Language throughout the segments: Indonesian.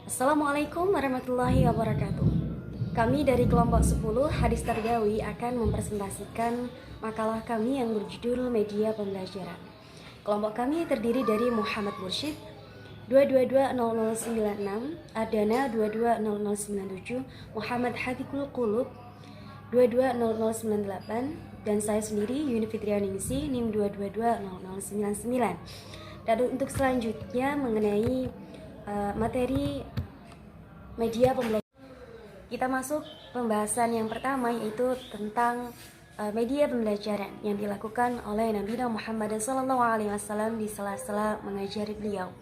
Assalamualaikum warahmatullahi wabarakatuh. Kami dari kelompok 10 Hadis Tardawi akan mempresentasikan makalah kami yang berjudul Media Pembelajaran. Kelompok kami terdiri dari Muhammad Mursyid 2220096, Adana 220097, Muhammad Hatikul Qulub 220098, dan saya sendiri Yuni Fitrianingsi NIM 2220099. Dan untuk selanjutnya mengenai materi media pembelajaran, kita masuk pembahasan yang pertama, yaitu tentang media pembelajaran yang dilakukan oleh Nabi Muhammad SAW di sela-sela mengajari beliau.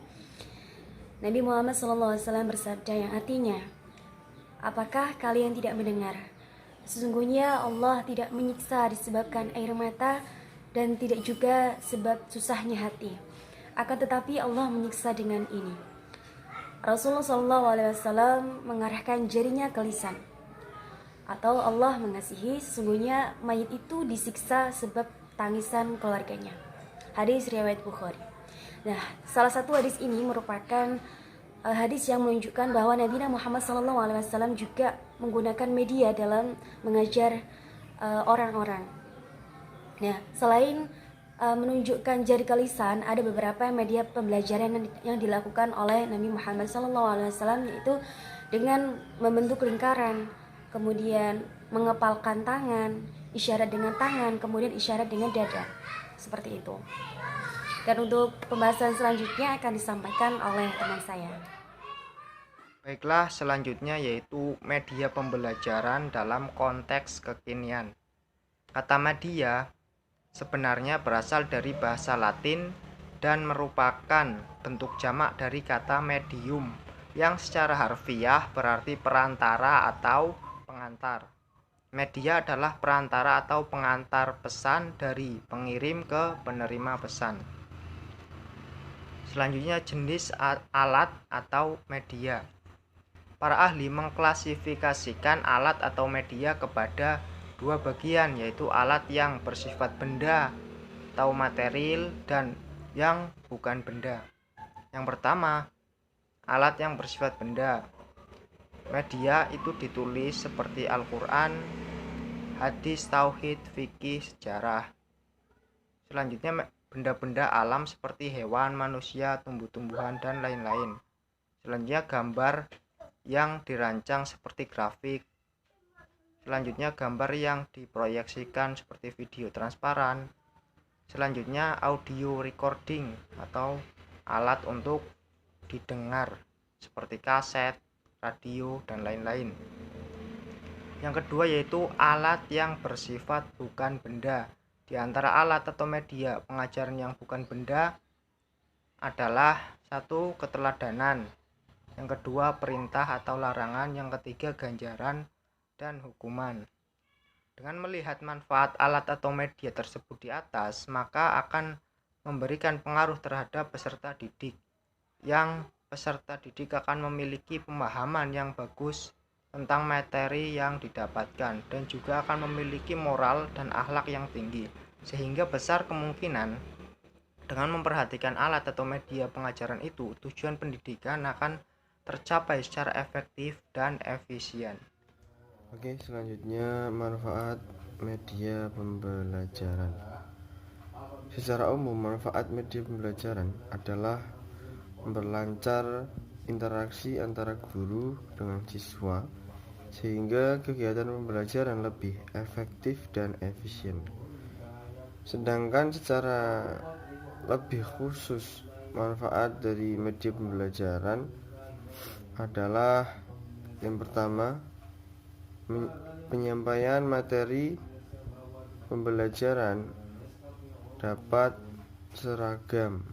Nabi Muhammad SAW bersabda yang artinya, apakah kalian tidak mendengar? Sesungguhnya Allah tidak menyiksa disebabkan air mata dan tidak juga sebab susahnya hati. Akan tetapi Allah menyiksa dengan ini. Rasulullah SAW mengarahkan jarinya ke lisan, atau Allah mengasihi, sesungguhnya mayit itu disiksa sebab tangisan keluarganya. Hadis riwayat Bukhari. Nah, salah satu hadis ini merupakan hadis yang menunjukkan bahwa Nabi Muhammad SAW juga menggunakan media dalam mengajar orang-orang. Nah, selain menunjukkan jari ke lisan, ada beberapa media pembelajaran yang dilakukan oleh Nabi Muhammad SAW, yaitu dengan membentuk lingkaran, kemudian mengepalkan tangan, isyarat dengan tangan, kemudian isyarat dengan dada, seperti itu. Dan untuk pembahasan selanjutnya akan disampaikan oleh teman saya. Baiklah, selanjutnya yaitu media pembelajaran dalam konteks kekinian. Kata media sebenarnya berasal dari bahasa Latin dan merupakan bentuk jamak dari kata medium yang secara harfiah berarti perantara atau pengantar. Media adalah perantara atau pengantar pesan dari pengirim ke penerima pesan. Selanjutnya jenis alat atau media. Para ahli mengklasifikasikan alat atau media kepada dua bagian, yaitu alat yang bersifat benda atau material dan yang bukan benda. Yang pertama, alat yang bersifat benda. Media itu ditulis seperti Al-Quran, hadis, tauhid, fikih, sejarah. Selanjutnya, benda-benda alam seperti hewan, manusia, tumbuh-tumbuhan, dan lain-lain. Selanjutnya, gambar yang dirancang seperti grafik. Selanjutnya, gambar yang diproyeksikan seperti video transparan. Selanjutnya, audio recording atau alat untuk didengar seperti kaset, radio, dan lain-lain. Yang kedua yaitu alat yang bersifat bukan benda. Di antara alat atau media pengajaran yang bukan benda adalah satu, keteladanan. Yang kedua, perintah atau larangan. Yang ketiga, ganjaran dan hukuman. Dengan melihat manfaat alat atau media tersebut di atas, maka akan memberikan pengaruh terhadap peserta didik. Yang peserta didik akan memiliki pemahaman yang bagus tentang materi yang didapatkan dan juga akan memiliki moral dan akhlak yang tinggi, sehingga besar kemungkinan dengan memperhatikan alat atau media pengajaran itu, tujuan pendidikan akan tercapai secara efektif dan efisien. Oke, selanjutnya manfaat media pembelajaran. Secara umum, manfaat media pembelajaran adalah memperlancar interaksi antara guru dengan siswa sehingga kegiatan pembelajaran lebih efektif dan efisien. Sedangkan secara lebih khusus, manfaat dari media pembelajaran adalah yang pertama, penyampaian materi pembelajaran dapat seragam.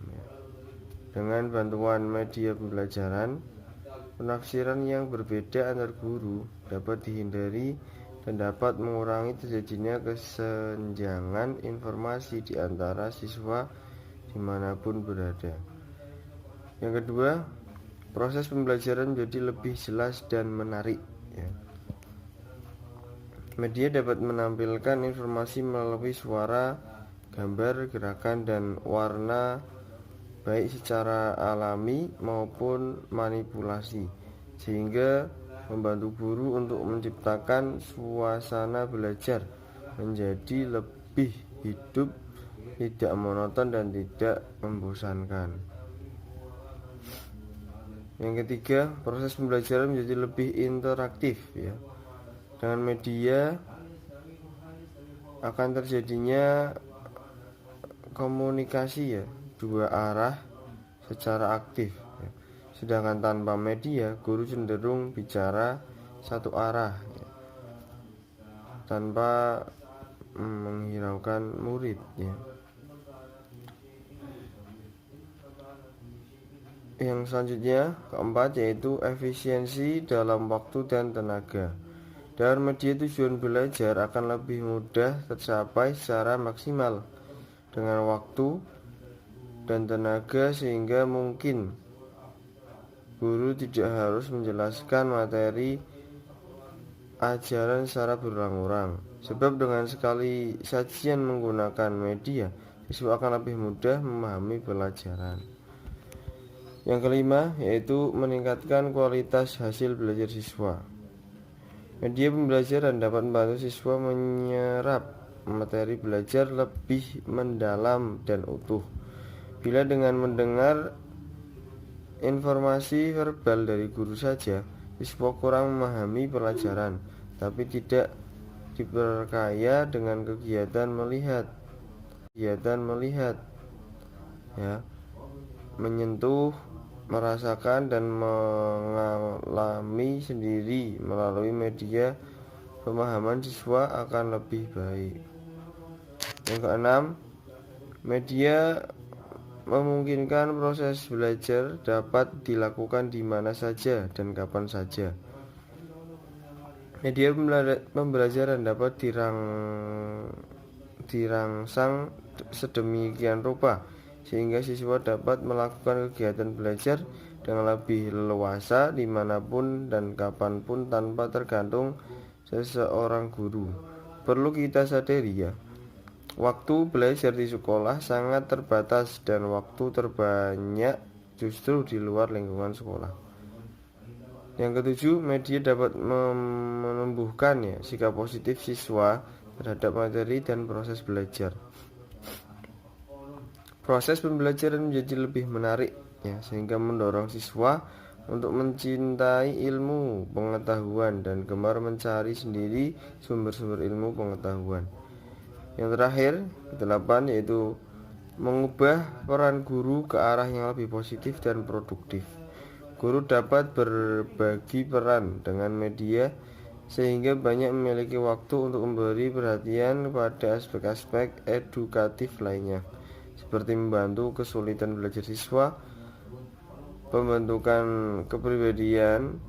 Dengan bantuan media pembelajaran, penafsiran yang berbeda antar guru dapat dihindari dan dapat mengurangi terjadinya kesenjangan informasi di antara siswa dimanapun berada. Yang kedua, proses pembelajaran menjadi lebih jelas dan menarik. Media dapat menampilkan informasi melalui suara, gambar, gerakan, dan warna, baik secara alami maupun manipulasi, sehingga membantu guru untuk menciptakan suasana belajar menjadi lebih hidup, tidak monoton dan tidak membosankan. Yang ketiga, proses pembelajaran menjadi lebih interaktif ya. Dengan media akan terjadinya komunikasi ya, dua arah secara aktif ya. Sedangkan tanpa media, guru cenderung bicara satu arah ya, tanpa menghiraukan murid ya. Yang selanjutnya, keempat, yaitu efisiensi dalam waktu dan tenaga. Dengan media, tujuan belajar akan lebih mudah tercapai secara maksimal dengan waktu dan tenaga, sehingga mungkin guru tidak harus menjelaskan materi ajaran secara berulang-ulang. Sebab dengan sekali sajian menggunakan media, siswa akan lebih mudah memahami pelajaran. Yang kelima, yaitu meningkatkan kualitas hasil belajar siswa. Media pembelajaran dapat membantu siswa menyerap materi belajar lebih mendalam dan utuh. Bila dengan mendengar informasi verbal dari guru saja, siswa kurang memahami pelajaran, tapi tidak diperkaya dengan kegiatan melihat ya, menyentuh, merasakan dan mengalami sendiri. Melalui media, pemahaman siswa akan lebih baik. Yang keenam, media memungkinkan proses belajar dapat dilakukan di mana saja dan kapan saja. Media pembelajaran dapat dirangsang sedemikian rupa sehingga siswa dapat melakukan kegiatan belajar dengan lebih leluasa dimanapun dan kapanpun tanpa tergantung seseorang guru. Perlu kita sadari ya, waktu belajar di sekolah sangat terbatas dan waktu terbanyak justru di luar lingkungan sekolah. Yang ketujuh, media dapat menumbuhkan ya sikap positif siswa terhadap materi dan proses belajar. Proses pembelajaran menjadi lebih menarik ya, sehingga mendorong siswa untuk mencintai ilmu pengetahuan dan gemar mencari sendiri sumber-sumber ilmu pengetahuan. Yang terakhir, kedelapan, yaitu mengubah peran guru ke arah yang lebih positif dan produktif. Guru dapat berbagi peran dengan media sehingga banyak memiliki waktu untuk memberi perhatian pada aspek-aspek edukatif lainnya, seperti membantu kesulitan belajar siswa, pembentukan kepribadian,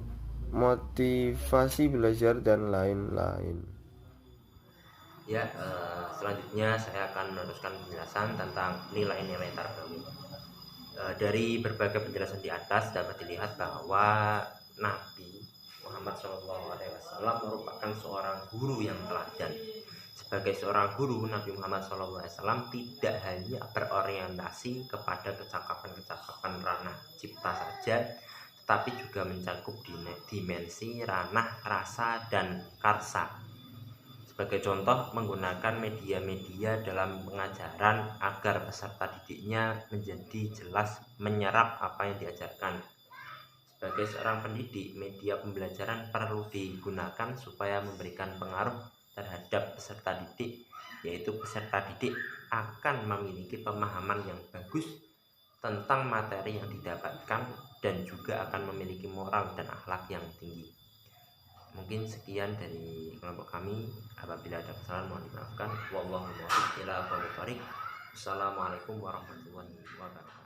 motivasi belajar, dan lain-lain. Ya, selanjutnya saya akan meneruskan penjelasan tentang nilai-nilai tarbawiyah. Dari berbagai penjelasan di atas dapat dilihat bahwa Nabi Muhammad SAW merupakan seorang guru yang teladan. Sebagai seorang guru, Nabi Muhammad SAW tidak hanya berorientasi kepada kecakapan-kecakapan ranah cipta saja, tetapi juga mencakup dimensi ranah rasa dan karsa. Sebagai contoh, menggunakan media-media dalam pengajaran agar peserta didiknya menjadi jelas menyerap apa yang diajarkan. Sebagai seorang pendidik, media pembelajaran perlu digunakan supaya memberikan pengaruh terhadap peserta didik, yaitu peserta didik akan memiliki pemahaman yang bagus tentang materi yang didapatkan dan juga akan memiliki moral dan akhlak yang tinggi. Mungkin sekian dari kelompok kami. Apabila ada kesalahan mohon dimaafkan. Wallahu muwaffiq ila aqwamit thoriq. Wassalamualaikum warahmatullahi wabarakatuh.